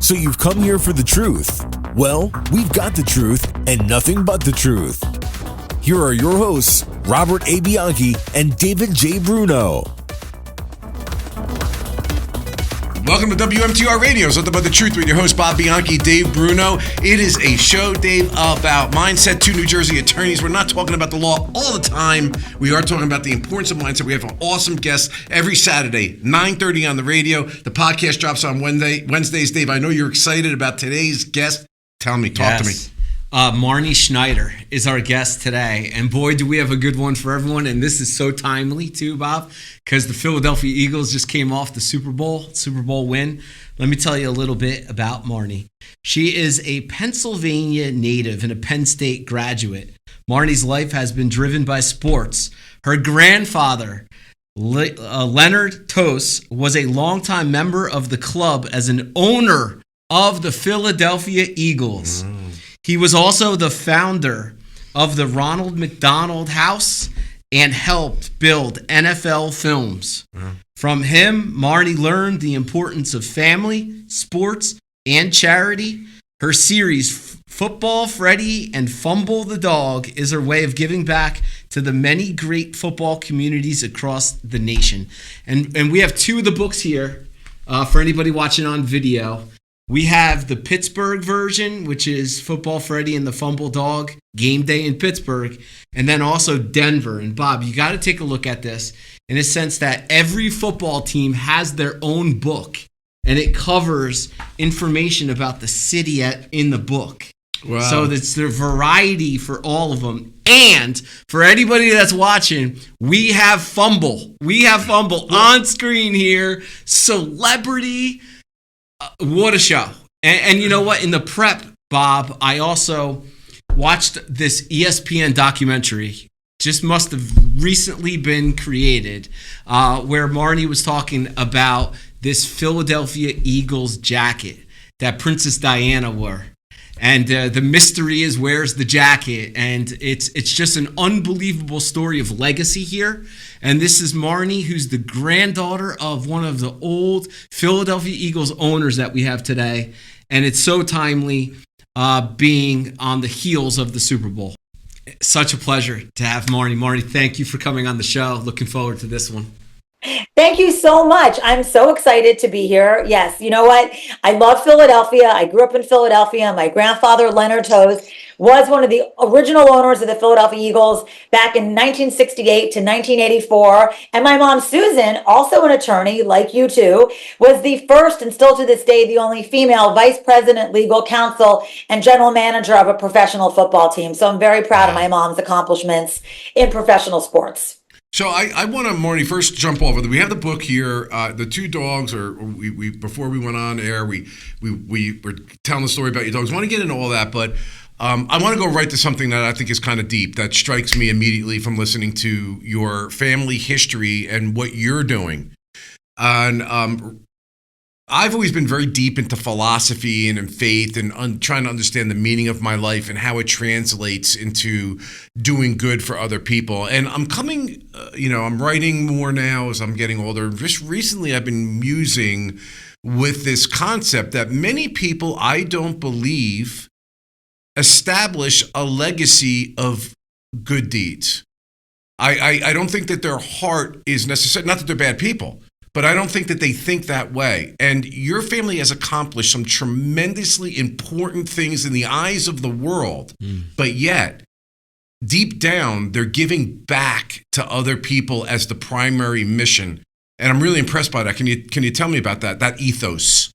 So you've come here for the truth. Well, we've got the truth and nothing but the truth. Here are your hosts, Robert A. Bianchi and David J. Bruno. Welcome to WMTR Radio, Something About the Truth with your host, Bob Bianchi, Dave Bruno. It is a show, Dave, about mindset. Two New Jersey attorneys. We're not talking about the law all the time. We are talking about the importance of mindset. We have an awesome guest every Saturday, 9:30 on the radio. The podcast drops on Wednesdays. Dave, I know you're excited about today's guest. Tell me, talk to me. Marnie Schneider is our guest today, and boy, do we have a good one for everyone. And this is so timely too, Bob, because the Philadelphia Eagles just came off the Super Bowl win. Let me tell you a little bit about Marnie. She is a Pennsylvania native and a Penn State graduate. Marnie's life has been driven by sports. Her grandfather, Leonard Tose, was a longtime member of the club as an owner of the Philadelphia Eagles. He was also the founder of the Ronald McDonald House and helped build NFL Films. From him, Marnie learned the importance of family, sports, and charity. Her series, Football Freddy and Fumble the Dog, is her way of giving back to the many great football communities across the nation. And we have two of the books here for anybody watching on video. We have the Pittsburgh version, which is Football Freddy and the Fumble Dog, Gameday in Pittsburgh, and then also Denver. And Bob, you got to take a look at this in a sense that every football team has their own book, and it covers information about the city in the book. Wow. So it's the variety for all of them. And for anybody that's watching, we have Fumble. We have Fumble on screen here. Celebrity. What a show. And you know what? In the prep, Bob, I also watched this ESPN documentary. Just must have recently been created, where Marnie was talking about this Philadelphia Eagles jacket that Princess Diana wore. And the mystery is, where's the jacket? And it's just an unbelievable story of legacy here. And this is Marnie, who's the granddaughter of one of the old Philadelphia Eagles owners that we have today. And it's so timely, being on the heels of the Super Bowl. Such a pleasure to have Marnie. Marnie, thank you for coming on the show. Looking forward to this one. Thank you so much. I'm so excited to be here. Yes, you know what? I love Philadelphia. I grew up in Philadelphia. My grandfather, Leonard Tose, was one of the original owners of the Philadelphia Eagles back in 1968 to 1984. And my mom, Susan, also an attorney like you two, was the first and still to this day the only female vice president, legal counsel, and general manager of a professional football team. So I'm very proud of my mom's accomplishments in professional sports. So I want to, Marnie, first jump over. We have the book here. The two dogs, we before we went on air, we were telling the story about your dogs. I want to get into all that, but I want to go right to something that I think is kind of deep, that strikes me immediately from listening to your family history and what you're doing. And I've always been very deep into philosophy and in faith and trying to understand the meaning of my life and how it translates into doing good for other people. And I'm coming, I'm writing more now as I'm getting older. Just recently, I've been musing with this concept that many people, I don't believe, establish a legacy of good deeds. I don't think that their heart is necessary, not that they're bad people, but I don't think that they think that way. And your family has accomplished some tremendously important things in the eyes of the world, but yet, deep down, they're giving back to other people as the primary mission. And I'm really impressed by that. Can you tell me about that ethos?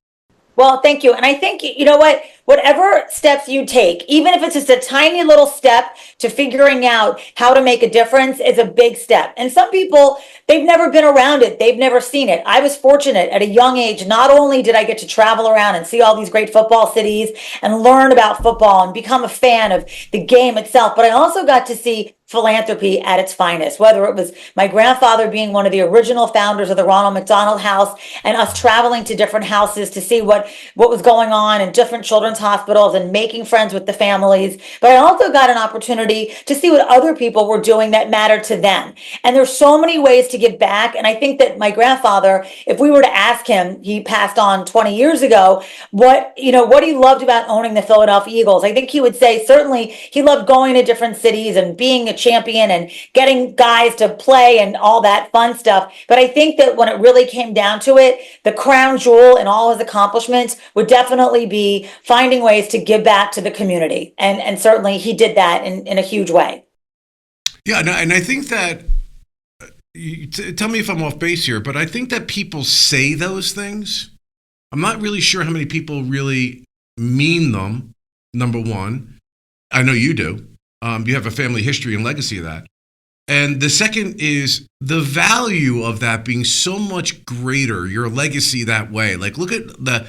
Well, thank you. And I think, you know what, whatever steps you take, even if it's just a tiny little step to figuring out how to make a difference, is a big step. And some people, they've never been around it. They've never seen it. I was fortunate at a young age. Not only did I get to travel around and see all these great football cities and learn about football and become a fan of the game itself, but I also got to see philanthropy at its finest, whether it was my grandfather being one of the original founders of the Ronald McDonald House and us traveling to different houses to see what was going on in different children's hospitals and making friends with the families. But I also got an opportunity to see what other people were doing that mattered to them. And there's so many ways to give back. And I think that my grandfather, if we were to ask him, he passed on 20 years ago, what he loved about owning the Philadelphia Eagles, I think he would say certainly he loved going to different cities and being a champion and getting guys to play and all that fun stuff. But I think that when it really came down to it, the crown jewel in all his accomplishments would definitely be finding ways to give back to the community. And certainly he did that in a huge way. Yeah, and I think that, tell me if I'm off base here, but I think that people say those things. I'm not really sure how many people really mean them, number one. I know you do. You have a family history and legacy of that. And the second is the value of that being so much greater, your legacy that way. Like, look at the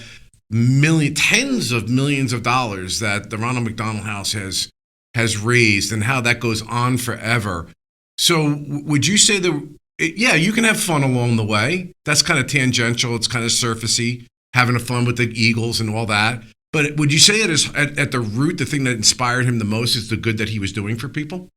tens of millions of dollars that the Ronald McDonald House has raised and how that goes on forever. So would you say you can have fun along the way. That's kind of tangential. It's kind of surfacey, having fun with the Eagles and all that. But would you say it is at the root, the thing that inspired him the most is the good that he was doing for people?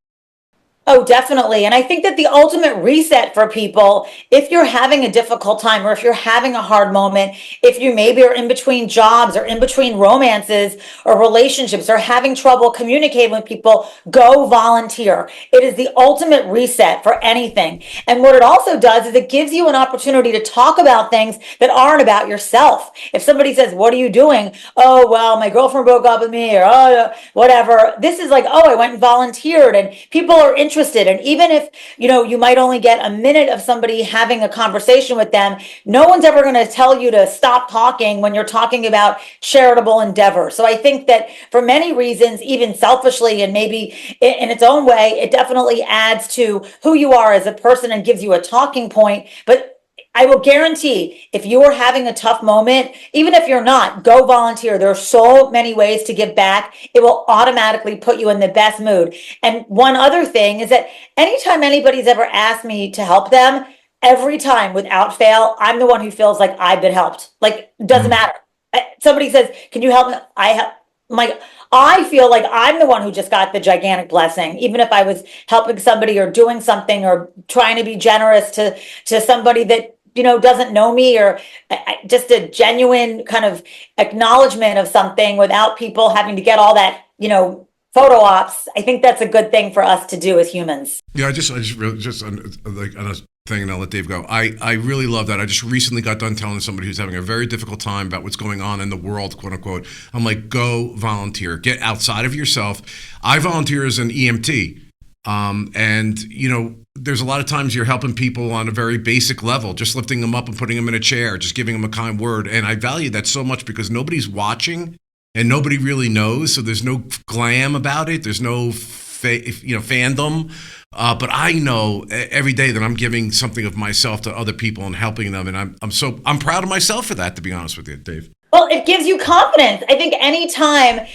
Oh, definitely. And I think that the ultimate reset for people, if you're having a difficult time or if you're having a hard moment, if you maybe are in between jobs or in between romances or relationships or having trouble communicating with people, go volunteer. It is the ultimate reset for anything. And what it also does is it gives you an opportunity to talk about things that aren't about yourself. If somebody says, what are you doing? Oh, well, my girlfriend broke up with me, or oh, whatever. This is like, oh, I went and volunteered, and people are interested. And even if, you might only get a minute of somebody having a conversation with them, no one's ever going to tell you to stop talking when you're talking about charitable endeavor. So I think that for many reasons, even selfishly and maybe in its own way, it definitely adds to who you are as a person and gives you a talking point. But I will guarantee if you are having a tough moment, even if you're not, go volunteer. There are so many ways to give back. It will automatically put you in the best mood. And one other thing is that anytime anybody's ever asked me to help them, every time without fail, I'm the one who feels like I've been helped. Like, it doesn't matter. Somebody says, can you help me? I feel like I'm the one who just got the gigantic blessing, even if I was helping somebody or doing something or trying to be generous to somebody that doesn't know me, or just a genuine kind of acknowledgement of something without people having to get all that, photo ops. I think that's a good thing for us to do as humans. Yeah, I just really, like on a thing, and I'll let Dave go. I really love that. I just recently got done telling somebody who's having a very difficult time about what's going on in the world, quote unquote. I'm like, go volunteer, get outside of yourself. I volunteer as an EMT. There's a lot of times you're helping people on a very basic level, just lifting them up and putting them in a chair, just giving them a kind word. And I value that so much because nobody's watching and nobody really knows. So there's no glam about it. There's no, fandom. But I know every day that I'm giving something of myself to other people and helping them. And I'm proud of myself for that, to be honest with you, Dave. Well, it gives you confidence. I think anytime,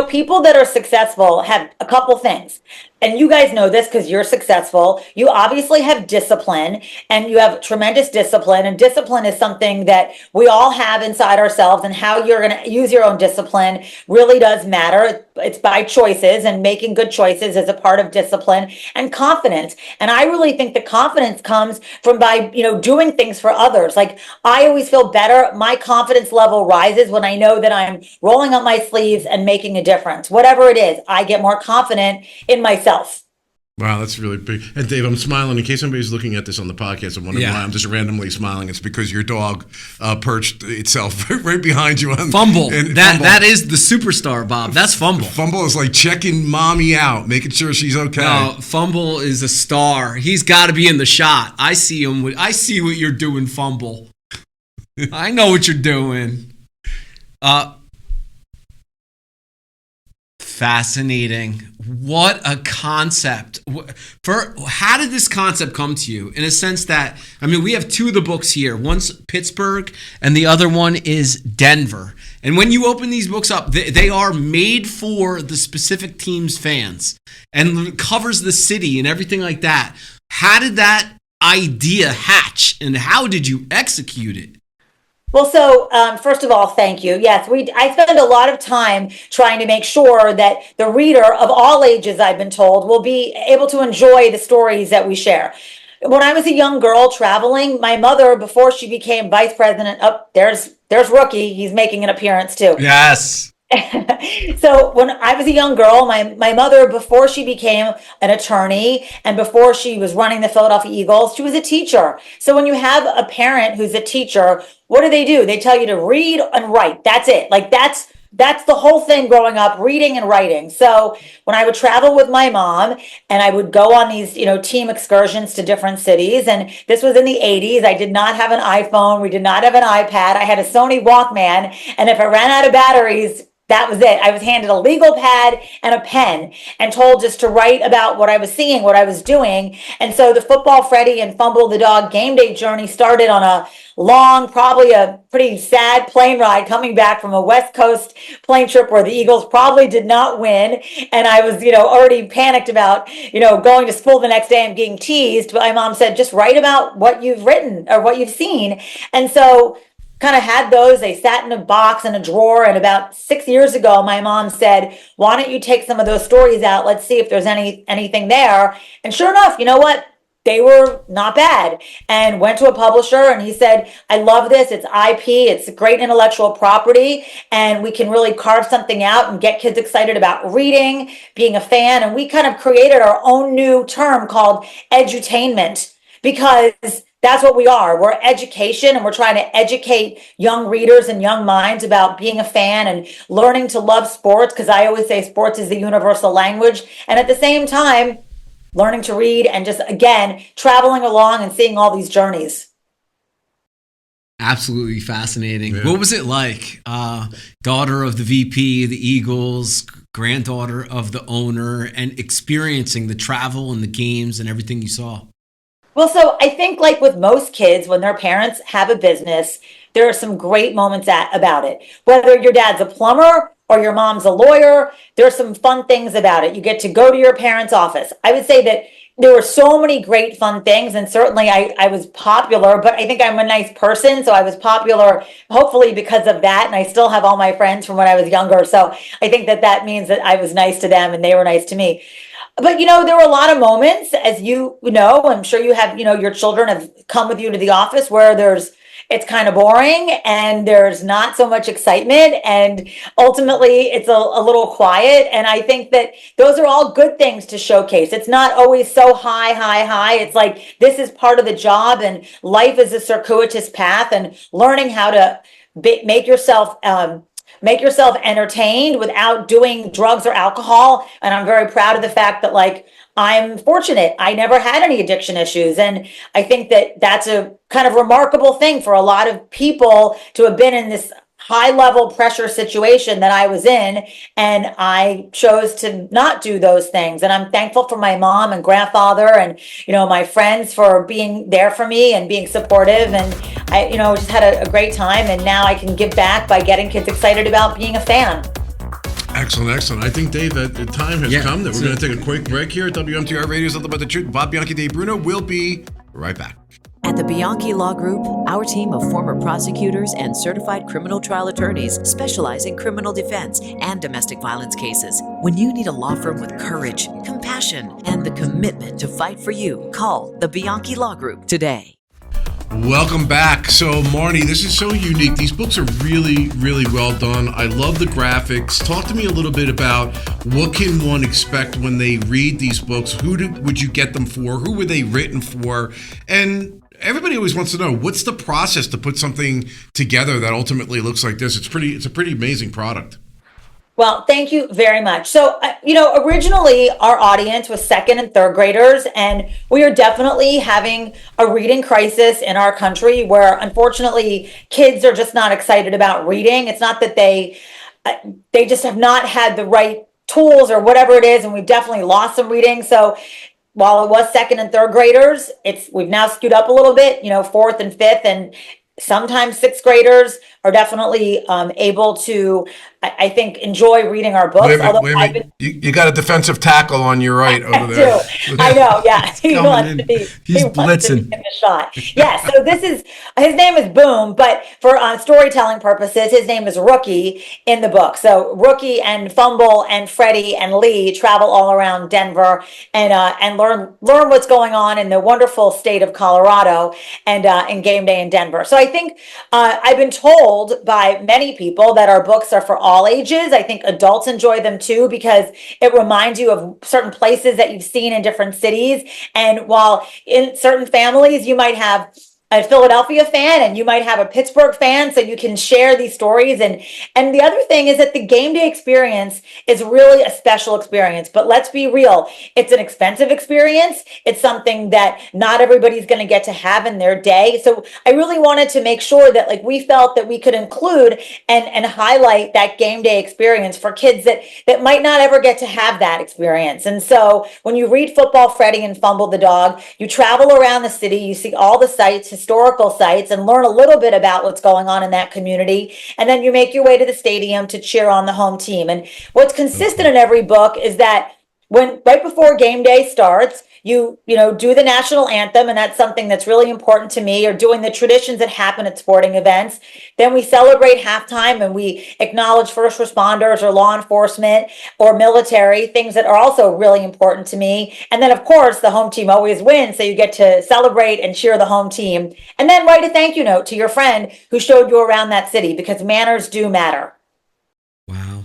people that are successful have a couple things. And you guys know this because you're successful. You obviously have discipline, and you have tremendous discipline. And discipline is something that we all have inside ourselves, and how you're going to use your own discipline really does matter. It's by choices, and making good choices is a part of discipline, and confidence. And I really think the confidence comes from by, doing things for others. Like, I always feel better. My confidence level rises when I know that I'm rolling up my sleeves and making a difference. Whatever it is, I get more confident in myself. Wow, that's really big. And Dave, I'm smiling in case somebody's looking at this on the podcast and wondering why I'm just randomly smiling. It's because your dog perched itself right behind you. Fumble. That is the superstar, Bob. That's Fumble. Fumble is like checking mommy out, making sure she's okay. No, Fumble is a star. He's got to be in the shot. I see him. I see what you're doing, Fumble. I know what you're doing. Fascinating. What a concept. How did this concept come to you? In a sense that, I mean, we have two of the books here. One's Pittsburgh and the other one is Denver. And when you open these books up, they are made for the specific team's fans and covers the city and everything like that. How did that idea hatch and how did you execute it? Well, so first of all, thank you. Yes, I spend a lot of time trying to make sure that the reader of all ages, I've been told, will be able to enjoy the stories that we share. When I was a young girl traveling, my mother, before she became vice president, there's Rookie. He's making an appearance too. Yes. So when I was a young girl, my mother, before she became an attorney and before she was running the Philadelphia Eagles, she was a teacher. So when you have a parent who's a teacher, what do? They tell you to read and write. That's it. Like that's the whole thing growing up, reading and writing. So when I would travel with my mom and I would go on these, team excursions to different cities, and this was in the 80s, I did not have an iPhone. We did not have an iPad. I had a Sony Walkman. And if I ran out of batteries, that was it. I was handed a legal pad and a pen and told just to write about what I was seeing, what I was doing. And so the Football Freddy and Fumble the Dog Gameday journey started on a long, probably a pretty sad plane ride coming back from a West Coast plane trip where the Eagles probably did not win. And I was, already panicked about, going to school the next day and being teased. But my mom said, just write about what you've written or what you've seen. And so kind of had those. They sat in a box in a drawer. And about 6 years ago, my mom said, why don't you take some of those stories out? Let's see if there's anything there. And sure enough, you know what? They were not bad. And went to a publisher and he said, I love this. It's IP. It's great intellectual property. And we can really carve something out and get kids excited about reading, being a fan. And we kind of created our own new term called edutainment, because that's what we are. We're education, and we're trying to educate young readers and young minds about being a fan and learning to love sports, because I always say sports is the universal language. And at the same time, learning to read and just, again, traveling along and seeing all these journeys. Absolutely fascinating. Yeah. What was it like? Daughter of the VP, the Eagles, granddaughter of the owner, and experiencing the travel and the games and everything you saw? Well, so I think like with most kids, when their parents have a business, there are some great moments about it. Whether your dad's a plumber or your mom's a lawyer, there's some fun things about it. You get to go to your parents' office. I would say that there were so many great fun things, and certainly I was popular, but I think I'm a nice person, so I was popular hopefully because of that, and I still have all my friends from when I was younger, so I think that means that I was nice to them and they were nice to me. But, there were a lot of moments, as I'm sure you have, your children have come with you to the office where it's kind of boring and there's not so much excitement, and ultimately it's a little quiet. And I think that those are all good things to showcase. It's not always so high. It's like, this is part of the job, and life is a circuitous path, and learning how to make yourself entertained without doing drugs or alcohol. And I'm very proud of the fact that, like, I'm fortunate. I never had any addiction issues. And I think that that's a kind of remarkable thing for a lot of people to have been in this high level pressure situation that I was in. And I chose to not do those things. And I'm thankful for my mom and grandfather and, my friends for being there for me and being supportive. And I, just had a great time. And now I can give back by getting kids excited about being a fan. Excellent. I think, Dave, that the time has come that we're going to take a quick break here at WMTR Radio. Something about the truth. Bob Bianchi, Dave Bruno. We'll be right back. At the Bianchi Law Group, our team of former prosecutors and certified criminal trial attorneys specialize in criminal defense and domestic violence cases. When you need a law firm with courage, compassion, and the commitment to fight for you, call the Bianchi Law Group today. Welcome back. So, Marnie, this is so unique. These books are really, really well done. I love the graphics. Talk to me a little bit about what can one expect when they read these books? Would you get them for? Who were they written for? And everybody always wants to know, what's the process to put something together that ultimately looks like this? It's a pretty amazing product. Well, thank you very much. So, originally our audience was second and third graders, and we are definitely having a reading crisis in our country where, unfortunately, kids are just not excited about reading. It's not that they just have not had the right tools or whatever it is, and we've definitely lost some reading. So while it was second and third graders, we've now skewed up a little bit, fourth and fifth, and sometimes sixth graders are definitely able to, I think, enjoy reading our books. Wait a minute. You got a defensive tackle on your right over there. I know, yeah. He's blitzing. In the shot. Yeah, so his name is Boom, but for storytelling purposes, his name is Rookie in the book. So Rookie and Fumble and Freddie and Lee travel all around Denver and learn what's going on in the wonderful state of Colorado and in Gameday in Denver. So I think I've been told by many people that our books are for all ages. I think adults enjoy them too because it reminds you of certain places that you've seen in different cities. And while in certain families you might have a Philadelphia fan and you might have a Pittsburgh fan, so you can share these stories. And the other thing is that the game day experience is really a special experience. But let's be real, it's an expensive experience. It's something that not everybody's going to get to have in their day. So I really wanted to make sure that we felt that we could include and highlight that game day experience for kids that might not ever get to have that experience. And so when you read Football Freddy and Fumble the Dog, you travel around the city, you see all the sites, historical sites, and learn a little bit about what's going on in that community. And then you make your way to the stadium to cheer on the home team. And what's consistent in every book is that right before game day starts, you do the national anthem, and that's something that's really important to me, or doing the traditions that happen at sporting events. Then we celebrate halftime and we acknowledge first responders or law enforcement or military, things that are also really important to me. And then, of course, the home team always wins, so you get to celebrate and cheer the home team. And then write a thank you note to your friend who showed you around that city, because manners do matter. Wow.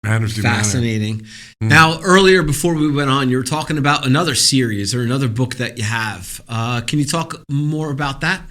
Fascinating. Now, earlier before we went on, you were talking about another series or another book that you have. Can you talk more about that?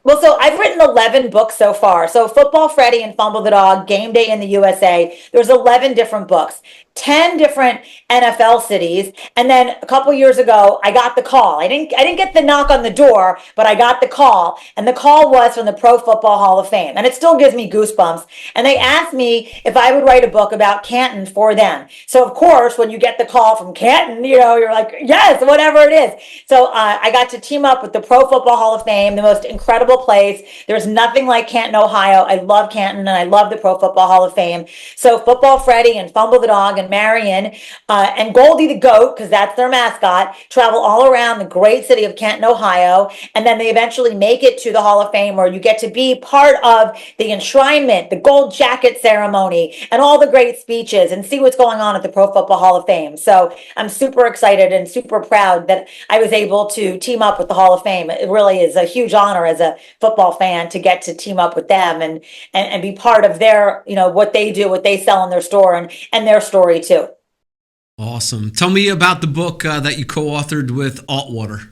Well, so I've written 11 books so far. So Football Freddy and Fumble the Dog, Game Day in the USA. There's 11 different books, 10 different NFL cities. And then a couple years ago, I got the call. I didn't get the knock on the door, but I got the call. And the call was from the Pro Football Hall of Fame. And it still gives me goosebumps. And they asked me if I would write a book about Canton for them. So of course, when you get the call from Canton, you're like, yes, whatever it is. So I got to team up with the Pro Football Hall of Fame, the most incredible place. There's nothing like Canton, Ohio. I love Canton and I love the Pro Football Hall of Fame. So Football Freddy and Fumble the Dog and Marion and Goldie the Goat, because that's their mascot, travel all around the great city of Canton, Ohio. And then they eventually make it to the Hall of Fame, where you get to be part of the enshrinement, the gold jacket ceremony, and all the great speeches, and see what's going on at the Pro Football Hall of Fame. So I'm super excited and super proud that I was able to team up with the Hall of Fame. It really is a huge honor as a football fan to get to team up with them and be part of their, what they do, what they sell in their store, and their story too. Awesome. Tell me about the book that you co-authored with Altwater.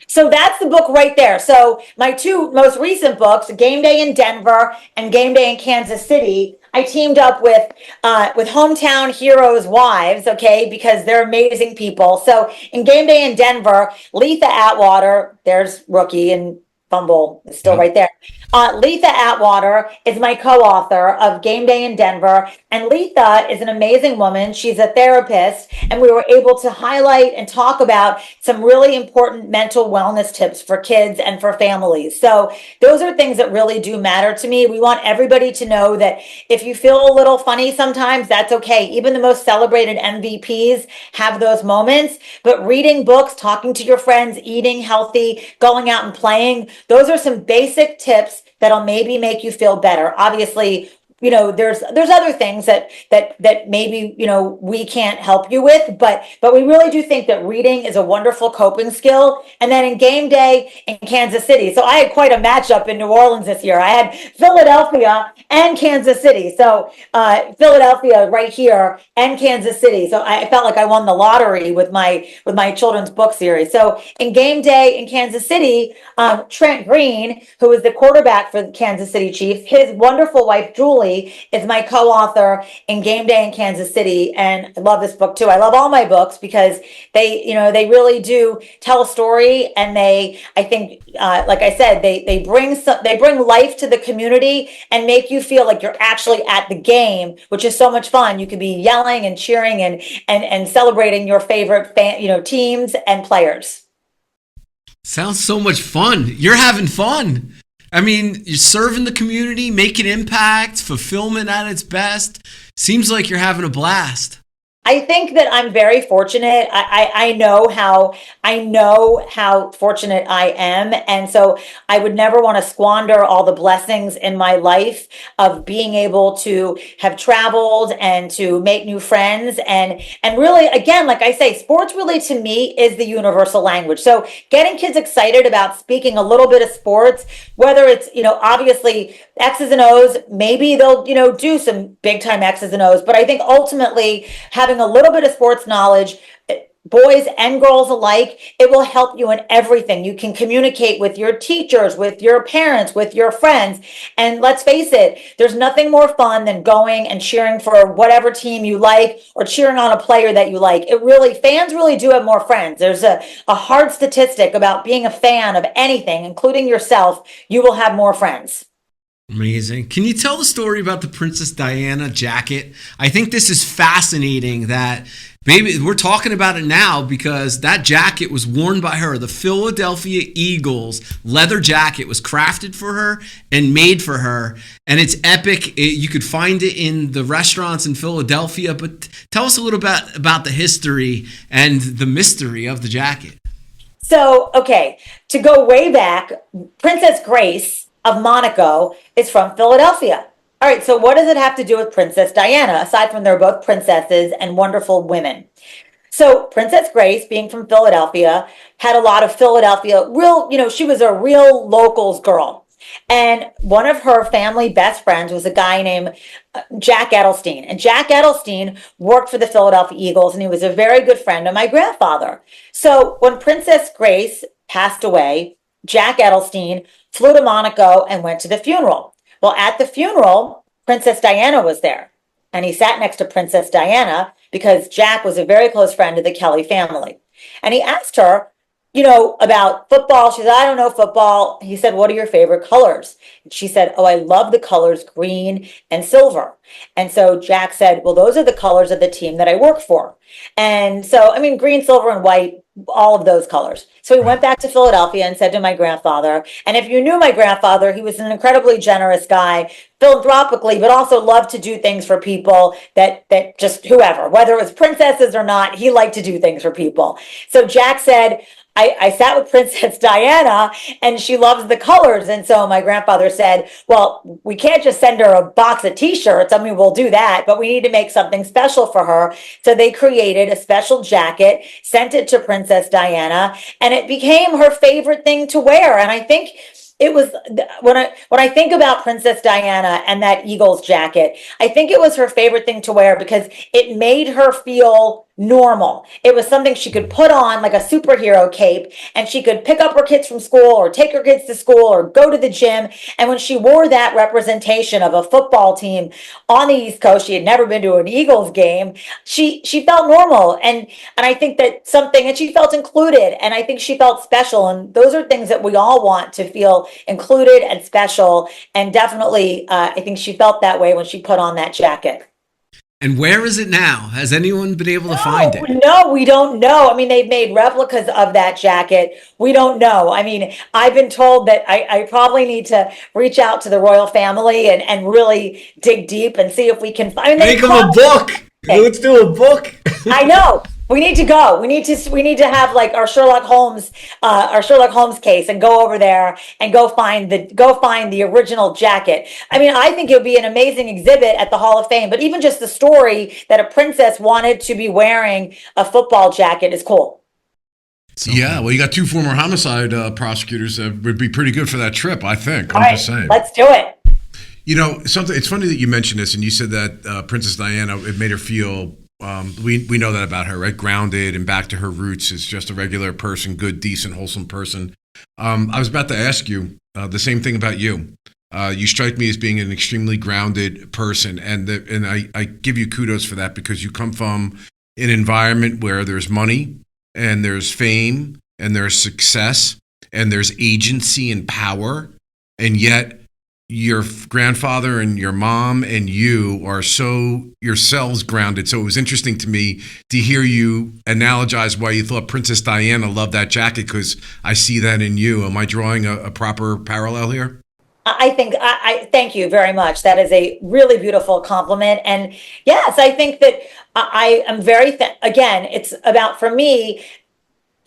So that's the book right there. So my two most recent books, Game Day in Denver and Game Day in Kansas City, I teamed up with hometown heroes' wives, okay, because they're amazing people. So in Game Day in Denver, Letha Atwater, there's Rookie and Fumble is still right there. Letha Atwater is my co-author of Game Day in Denver, and Letha is an amazing woman. She's a therapist, and we were able to highlight and talk about some really important mental wellness tips for kids and for families. So those are things that really do matter to me. We want everybody to know that if you feel a little funny sometimes, that's okay. Even the most celebrated MVPs have those moments, but reading books, talking to your friends, eating healthy, going out and playing, those are some basic tips that'll maybe make you feel better. Obviously, there's other things that maybe, we can't help you with, but we really do think that reading is a wonderful coping skill. And then in Game Day in Kansas City, so I had quite a matchup in New Orleans this year. I had Philadelphia and Kansas City. So Philadelphia right here and Kansas City. So I felt like I won the lottery with my children's book series. So in Game Day in Kansas City, Trent Green, who is the quarterback for the Kansas City Chiefs, his wonderful wife, Julie, Kelly is my co-author in Gameday in Kansas City, and I love this book too. I love all my books because they really do tell a story, and I think, like I said, they bring life to the community and make you feel like you're actually at the game, which is so much fun. You could be yelling and cheering and celebrating your favorite teams and players. Sounds so much fun. You're having fun. I mean, you're serving the community, making impact, fulfillment at its best. Seems like you're having a blast. I think that I'm very fortunate. I know how fortunate I am. And so I would never want to squander all the blessings in my life of being able to have traveled and to make new friends. And really, again, like I say, sports really to me is the universal language. So getting kids excited about speaking a little bit of sports, whether it's, obviously X's and O's, maybe they'll, do some big time X's and O's. But I think ultimately having a little bit of sports knowledge, boys and girls alike, it will help you in everything. You can communicate with your teachers, with your parents, with your friends. And let's face it, there's nothing more fun than going and cheering for whatever team you like or cheering on a player that you like. Fans really do have more friends. There's a hard statistic about being a fan of anything, including yourself. You will have more friends. Amazing. Can you tell the story about the Princess Diana jacket? I think this is fascinating that maybe we're talking about it now because that jacket was worn by her. The Philadelphia Eagles leather jacket was crafted for her and made for her. And it's epic. You could find it in the restaurants in Philadelphia. But tell us a little bit about the history and the mystery of the jacket. So, okay, to go way back, Princess Grace of Monaco is from Philadelphia. All right, so what does it have to do with Princess Diana, aside from they're both princesses and wonderful women? So Princess Grace, being from Philadelphia, had a lot of Philadelphia, she was a real locals girl. And one of her family best friends was a guy named Jack Edelstein. And Jack Edelstein worked for the Philadelphia Eagles, and he was a very good friend of my grandfather. So when Princess Grace passed away, Jack Edelstein flew to Monaco and went to the funeral. Well, at the funeral, Princess Diana was there. And he sat next to Princess Diana because Jack was a very close friend of the Kelly family. And he asked her, about football. She said, I don't know football. He said, what are your favorite colors? And she said, oh, I love the colors green and silver. And so Jack said, well, those are the colors of the team that I work for. And so, green, silver, and white, all of those colors. So he went back to Philadelphia and said to my grandfather, and if you knew my grandfather, he was an incredibly generous guy, philanthropically, but also loved to do things for people that just whoever, whether it was princesses or not, he liked to do things for people. So Jack said, I sat with Princess Diana and she loves the colors. And so my grandfather said, well, we can't just send her a box of t-shirts. We'll do that, but we need to make something special for her. So they created a special jacket, sent it to Princess Diana, and it became her favorite thing to wear. And I think it was when I think about Princess Diana and that Eagles jacket, I think it was her favorite thing to wear because it made her feel normal. It was something she could put on like a superhero cape, and she could pick up her kids from school or take her kids to school or go to the gym. And when she wore that representation of a football team on the East Coast, she had never been to an Eagles game. She felt normal. And I think that and she felt included, and I think she felt special. And those are things that we all want to feel included and special. And definitely, I think she felt that way when she put on that jacket. And where is it now? Has anyone been able to find it? No, we don't know. They've made replicas of that jacket. We don't know. I've been told that I probably need to reach out to the royal family and really dig deep and see if we can find. Make them a book. Let's do a book. I know. We need to go. We need to have like our Sherlock Holmes case and go over there and go find the original jacket. I think it would be an amazing exhibit at the Hall of Fame, but even just the story that a princess wanted to be wearing a football jacket is cool. Yeah, well, you got two former homicide prosecutors that would be pretty good for that trip, I think. I'm just saying. Let's do it. It's funny that you mentioned this, and you said that Princess Diana, it made her feel, we know that about her, right? Grounded and back to her roots as just a regular person, good, decent, wholesome person. I was about to ask you the same thing about you. You strike me as being an extremely grounded person, and I give you kudos for that, because you come from an environment where there's money and there's fame and there's success and there's agency and power, and yet your grandfather and your mom and you are so yourselves grounded. So it was interesting to me to hear you analogize why you thought Princess Diana loved that jacket, because I see that in you. Am I drawing a proper parallel here? I think I thank you very much. That is a really beautiful compliment. And yes, I think that I am very, again, it's about, for me,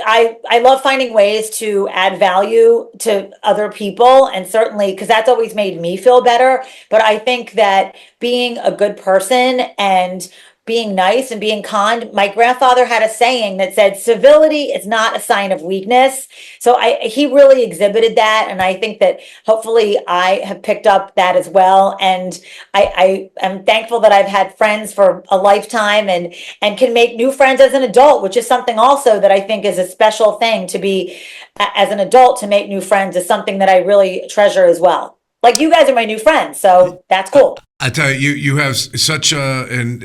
I love finding ways to add value to other people, and certainly because that's always made me feel better. But I think that being a good person and being nice and being kind, my grandfather had a saying that said, civility is not a sign of weakness. So he really exhibited that. And I think that hopefully I have picked up that as well. And I am thankful that I've had friends for a lifetime and can make new friends as an adult, which is something also that I think is a special thing to be as an adult. To make new friends is something that I really treasure as well. Like, you guys are my new friends, so that's cool. I tell you, you have such an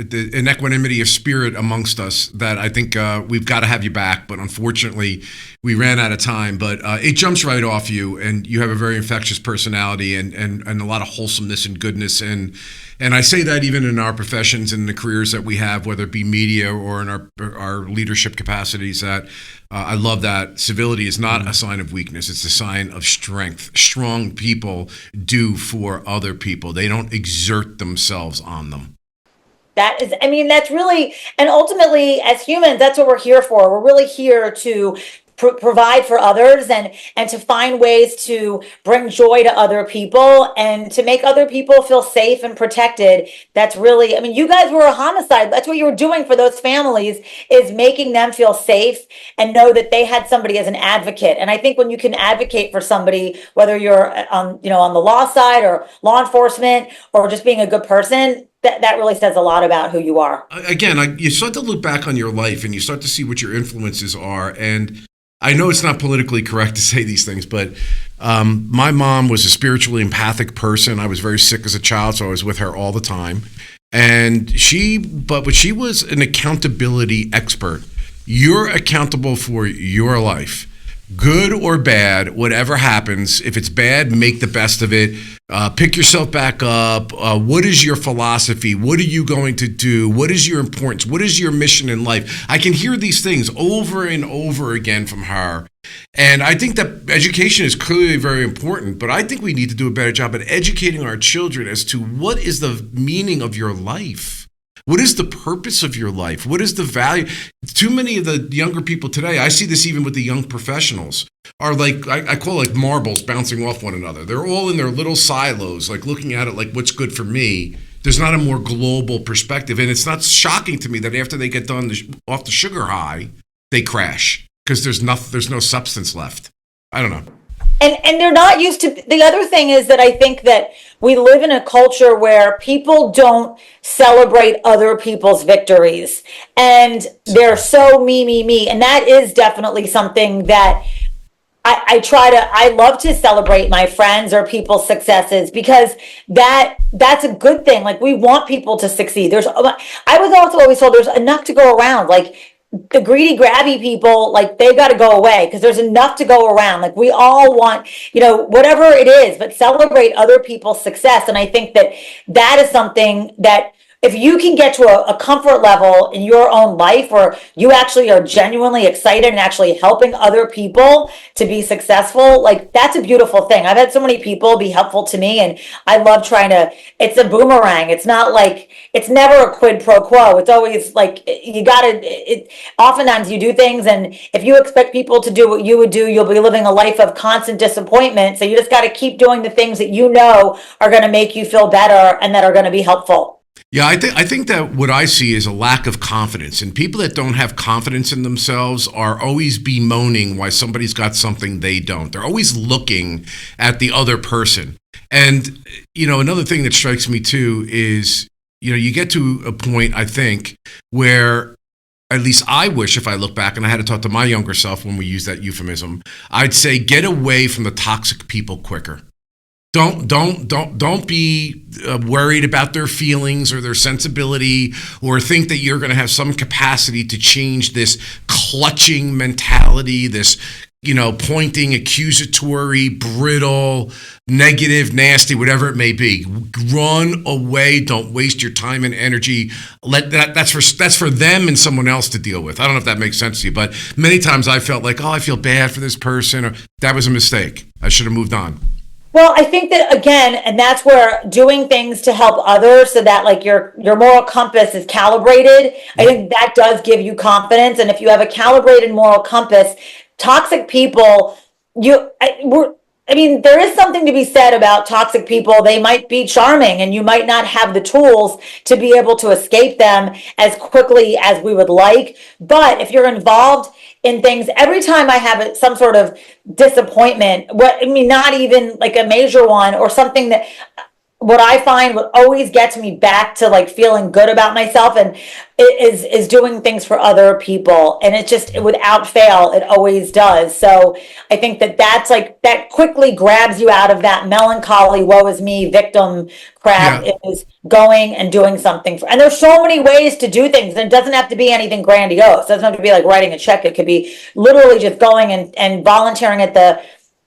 equanimity of spirit amongst us that I think we've got to have you back. But unfortunately, we ran out of time. But it jumps right off you, and you have a very infectious personality and a lot of wholesomeness and goodness. And I say that even in our professions and the careers that we have, whether it be media or in our leadership capacities, that I love that civility is not a sign of weakness. It's a sign of strength. Strong people do for other people. They don't exert themselves on them. That is, I mean, that's really, and ultimately as humans, that's what we're here for. We're really here to provide for others and to find ways to bring joy to other people and to make other people feel safe and protected. That's really, I mean, you guys were a homicide. That's what you were doing for those families, is making them feel safe and know that they had somebody as an advocate. And I think when you can advocate for somebody, whether you're on the law side or law enforcement or just being a good person, that really says a lot about who you are. Again, you start to look back on your life and you start to see what your influences are. And I know it's not politically correct to say these things, but my mom was a spiritually empathic person. I was very sick as a child, so I was with her all the time. And she was an accountability expert. You're accountable for your life. Good or bad, whatever happens, if it's bad, make the best of it. Pick yourself back up. What is your philosophy? What are you going to do? What is your importance? What is your mission in life? I can hear these things over and over again from her. And I think that education is clearly very important, but I think we need to do a better job at educating our children as to what is the meaning of your life. What is the purpose of your life? What is the value? Too many of the younger people today, I see this even with the young professionals, are like, I call it like marbles bouncing off one another. They're all in their little silos, like looking at it like, what's good for me? There's not a more global perspective. And it's not shocking to me that after they get done off the sugar high, they crash because there's no substance left. I don't know. And they're not used to, the other thing is that I think that we live in a culture where people don't celebrate other people's victories. And they're so me. And that is definitely something that I love to celebrate my friends or people's successes, because that's a good thing. Like, we want people to succeed. I was also always told there's enough to go around. Like, the greedy, grabby people, like, they've got to go away because there's enough to go around. Like, we all want, whatever it is, but celebrate other people's success. And I think that is something that, if you can get to a comfort level in your own life where you actually are genuinely excited and actually helping other people to be successful, like, that's a beautiful thing. I've had so many people be helpful to me, and I love it's a boomerang. It's not like, it's never a quid pro quo. It's always like, oftentimes you do things, and if you expect people to do what you would do, you'll be living a life of constant disappointment. So you just got to keep doing the things that are going to make you feel better and that are going to be helpful. Yeah, I think that what I see is a lack of confidence, and people that don't have confidence in themselves are always bemoaning why somebody's got something they don't. They're always looking at the other person. And, another thing that strikes me too is, you get to a point, I think, where, at least I wish, if I look back, and I had to talk to my younger self when we use that euphemism, I'd say get away from the toxic people quicker. Don't be worried about their feelings or their sensibility, or think that you're going to have some capacity to change this clutching mentality, this pointing, accusatory, brittle, negative, nasty, whatever it may be. Run away. Don't waste your time and energy. That's for them and someone else to deal with. I don't know if that makes sense to you, but many times I felt like, I feel bad for this person, or that was a mistake. I should have moved on. Well, I think that again, and that's where doing things to help others so that like your moral compass is calibrated. I think that does give you confidence. And if you have a calibrated moral compass, toxic people, there is something to be said about toxic people. They might be charming and you might not have the tools to be able to escape them as quickly as we would like. But if you're involved in things, every time I have some sort of disappointment, not even like a major one or something, that what I find what always gets me back to like feeling good about myself and is doing things for other people. And it just, without fail, it always does. So I think that's like, that quickly grabs you out of that melancholy, woe is me, victim crap. It is going and doing something. And there's so many ways to do things. And it doesn't have to be anything grandiose. It doesn't have to be like writing a check. It could be literally just going and volunteering at the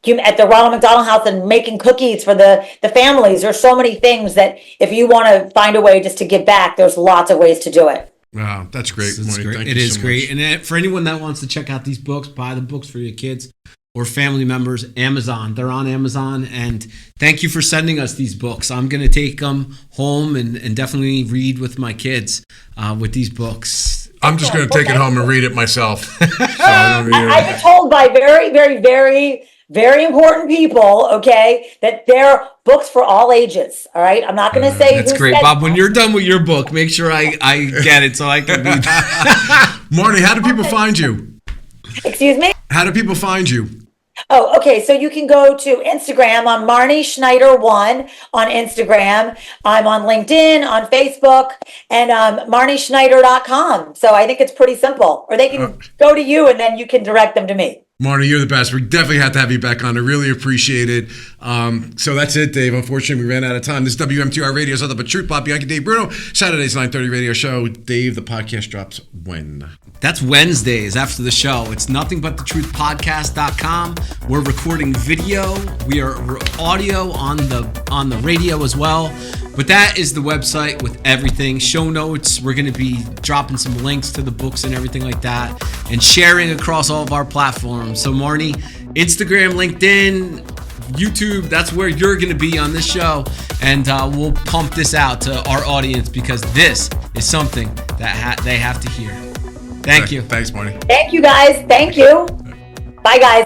Ronald McDonald House and making cookies for the families. There's so many things that if you want to find a way just to give back, there's lots of ways to do it. Wow, that's great. Great. It is great. And for anyone that wants to check out these books, buy the books for your kids or family members, Amazon. They're on Amazon. And thank you for sending us these books. I'm going to take them home and definitely read with my kids with these books. I'm just going to take it home and read it myself. I've been told by very, very, very, very important people, okay, that they're books for all ages. All right, I'm not going to say. That's great, Bob. When you're done with your book, make sure I get it so I can read that. Marnie, how do people find you? Excuse me? How do people find you? Oh, okay. So you can go to Instagram on Marnie Schneider 1 on Instagram. I'm on LinkedIn, on Facebook, and MarnieSchneider.com. So I think it's pretty simple. Or they can go to you and then you can direct them to me. Marnie, you're the best. We definitely had to have you back on. I really appreciate it. So that's it, Dave. Unfortunately, we ran out of time. This is WMTR Radio's Other But Truth. Bob Bianchi, Dave Bruno. Saturday's 9:30 radio show. Dave, the podcast drops when? That's Wednesdays after the show. It's nothingbutthetruthpodcast.com. We're recording video. We are audio on the radio as well. But that is the website with everything. Show notes. We're going to be dropping some links to the books and everything like that and sharing across all of our platforms. So Marnie, Instagram, LinkedIn, YouTube, that's where you're going to be on this show. And we'll pump this out to our audience because this is something that they have to hear. Thank you. Thanks, Marnie. Thank you, guys. Thank you. Bye, guys.